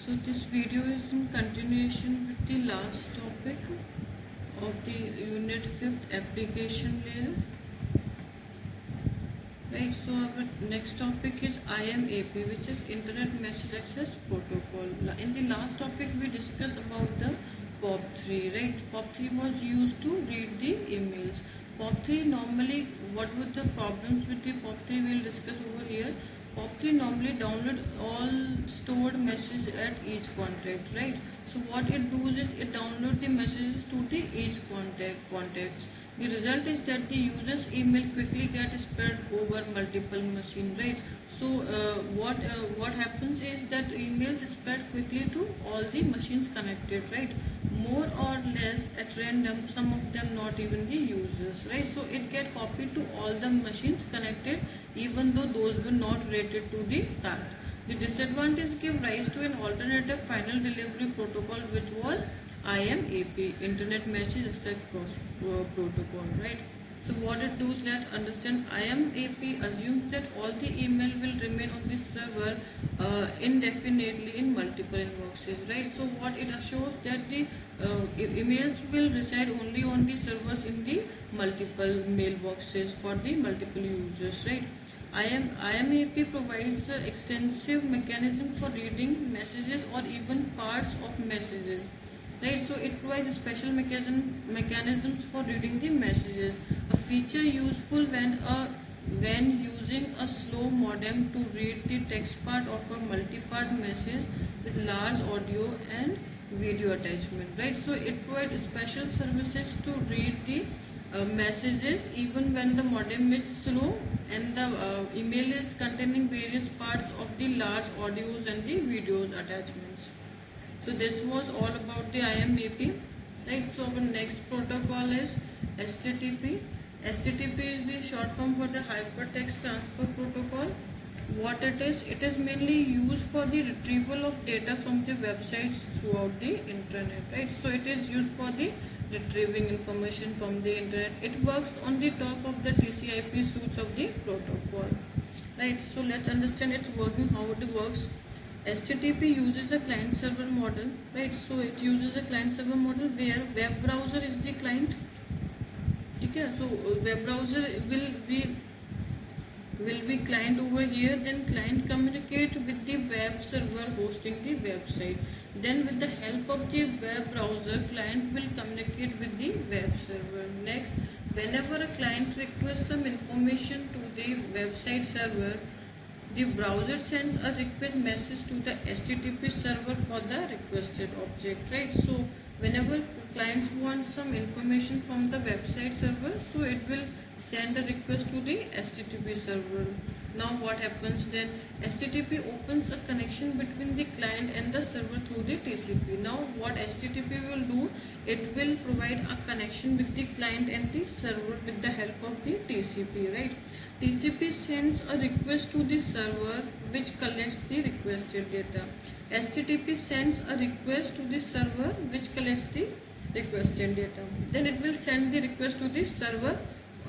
So this video is in continuation with the last topic of the unit 5th application layer. Right, so our next topic is IMAP, which is Internet Message Access Protocol. In the last topic we discussed about the POP3, right? POP3 was used to read the emails. POP3 normally, what were the problems with the POP3 we'll discuss over here. POP3 normally download all stored messages at each contact, right? So what it does is it download the messages to the each contacts. The result is that the user's email quickly gets spread over multiple machines, right? So what happens is that emails spread quickly to all the machines connected, right? More or less at random, some of them not even the users, right? So it get copied to all the machines connected, even though those were not related to the that. The disadvantage gave rise to an alternative final delivery protocol, which was IMAP, Internet Message Access Protocol, right? So what it does, let's understand. IMAP assumes that all the email will remain on the server indefinitely in multiple inboxes, right? So what it assures that the emails will reside only on the servers in the multiple mailboxes for the multiple users, right? IMAP provides an extensive mechanism for reading messages or even parts of messages, right? So it provides special mechanisms for reading the messages, a feature useful when using a slow modem to read the text part of a multi-part message with large audio and video attachment, right? So it provides special services to read the messages even when the modem is slow and the email is containing various parts of the large audios and the videos attachments. So this was all about the IMAP, right? So our next protocol is HTTP. HTTP is the short form for the Hypertext Transfer Protocol. What it is mainly used for the retrieval of data from the websites throughout the internet, right? So it is used for the retrieving information from the internet. It works on the top of the TCP suites of the protocol, right? So let's understand its working, how it works. HTTP uses a client server model, right? So it uses a client server model where web browser is the client. Okay, so web browser will be client over here, then client communicate with the web server hosting the website. Then with the help of the web browser, client will communicate with the web server. Next, whenever a client requests some information to the website server, the browser sends a request message to the HTTP server for the requested object, right? So whenever clients want some information from the website server, so it will send a request to the HTTP server. Now what happens then? HTTP opens a connection between the client and the server through the TCP. Now what HTTP will do, it will provide a connection with the client and the server with the help of the TCP, right? TCP sends a request to the server which collects the requested data. HTTP sends a request to the server which collects the requested data. Then it will send the request to the server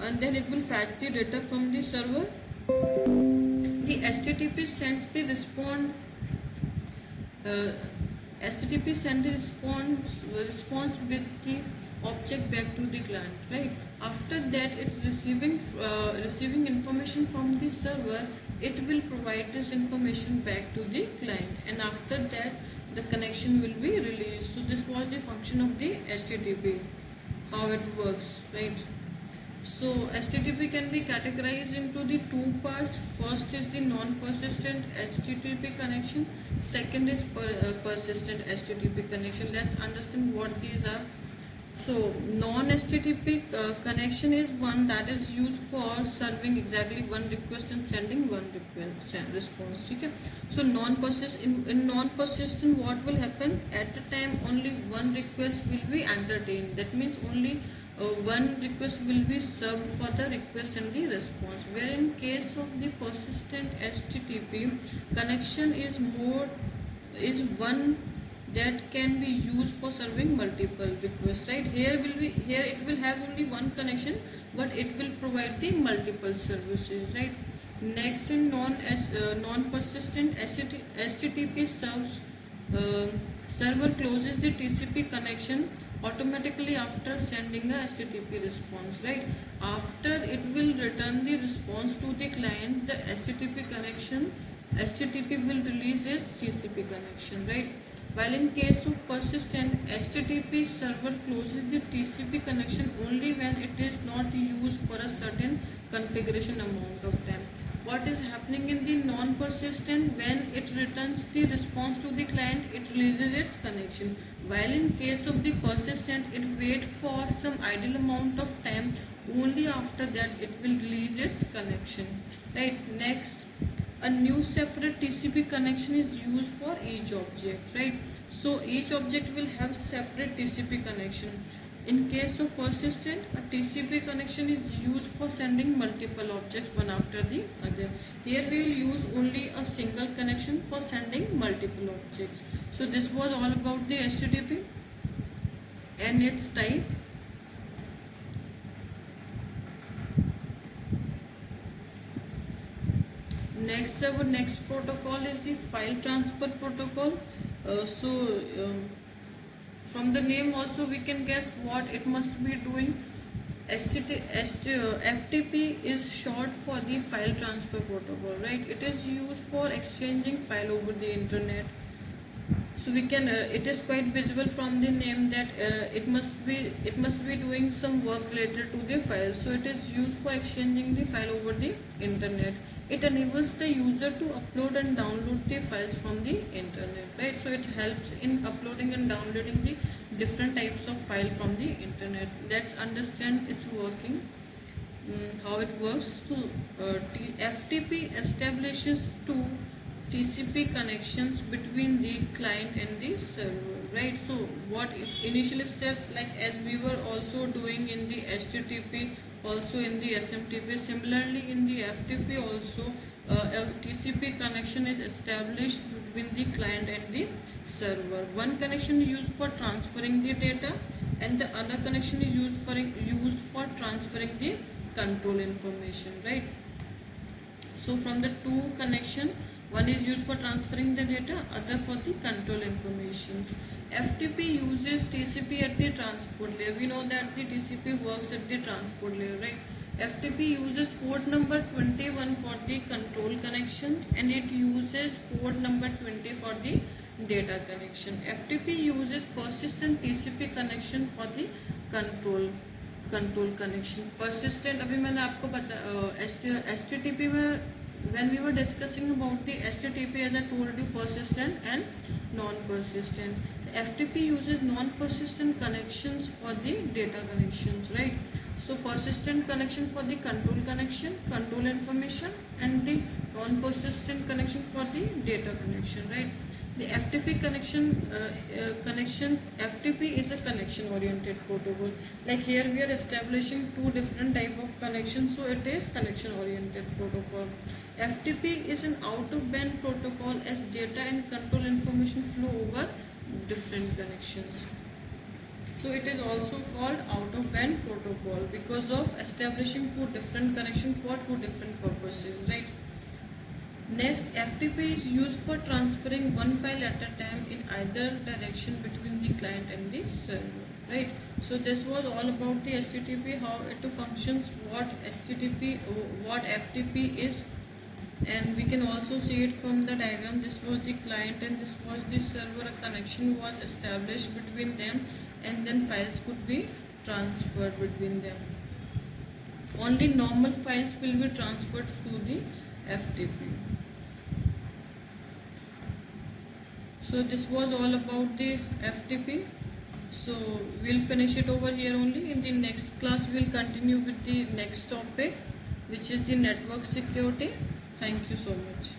and then it will fetch the data from the server. The HTTP sends the HTTP sends the response with the object back to the client, right? After that, it's receiving information from the server. It will provide this information back to the client, and after that, the connection will be released. So this was the function of the HTTP, how it works, right? So HTTP can be categorized into the two parts. First is the non-persistent HTTP connection. Second is persistent HTTP connection. Let's understand what these are. So non-HTTP connection is one that is used for serving exactly one request and sending one response. Okay? So in non-persistent, what will happen? At the time, only one request will be entertained. That means only one request will be served for the request and the response. Where in case of the persistent HTTP, connection is one that can be used for serving multiple requests, right? Here it will have only one connection, but it will provide the multiple services, right? Next, in non-persistent HTTP serves server closes the TCP connection automatically after sending a HTTP response, right? After it will return the response to the client, the HTTP will release its TCP connection, right? While in case of persistent, HTTP server closes the TCP connection only when it is not used for a certain configuration amount of time. What is happening in the non-persistent? When it returns the response to the client, it releases its connection. While in case of the persistent, it waits for some ideal amount of time. Only after that it will release its connection. Right. Next, a new separate TCP connection is used for each object. Right. So each object will have separate TCP connection. In case of persistent, a TCP connection is used for sending multiple objects one after the other. Here we will use only a single connection for sending multiple objects. So this was all about the HTTP and its type. Next, our next protocol is the file transfer protocol. From the name also we can guess what it must be doing. FTP is short for the file transfer protocol, right? It is used for exchanging file over the internet. So we can it is quite visible from the name that it must be doing some work related to the file. So it is used for exchanging the file over the internet. It enables the user to upload and download the files from the internet, right? So it helps in uploading and downloading the different types of file from the internet. Let's understand its working, how it works. So FTP establishes two TCP connections between the client and the server, right? So what if initial steps, like as we were also doing in the HTTP, also in the SMTP, similarly in the FTP also a TCP connection is established between the client and the server. One connection is used for transferring the data and the other connection is used for transferring the control information, right? So from the two connection, one is used for transferring the data, other for the control informations. FTP uses TCP at the transport layer. We know that the TCP works at the transport layer, right? FTP uses port number 21 for the control connections and it uses port number 20 for the data connection. FTP uses persistent TCP connection for the control connection. Persistent, अभी मैंने आपको बता HTTP में when we were discussing about the HTTP, as I told you, persistent and non-persistent. FTP uses non-persistent connections for the data connections, right? So persistent connection for the control connection, control information, and the non-persistent connection for the data connection, right? The FTP FTP is a connection-oriented protocol. Like here we are establishing two different type of connections, so it is connection-oriented protocol. FTP is an out-of-band protocol as data and control information flow over different connections. So it is also called out-of-band protocol because of establishing two different connections for two different purposes, right? Next, FTP is used for transferring one file at a time in either direction between the client and the server, right? So this was all about the HTTP, how it functions, what FTP is, and we can also see it from the diagram. This was the client and this was the server. A connection was established between them and then files could be transferred between them. Only normal files will be transferred through the FTP. So this was all about the FTP. So we'll finish it over here only. In the next class we'll continue with the next topic, which is the network security. Thank you so much.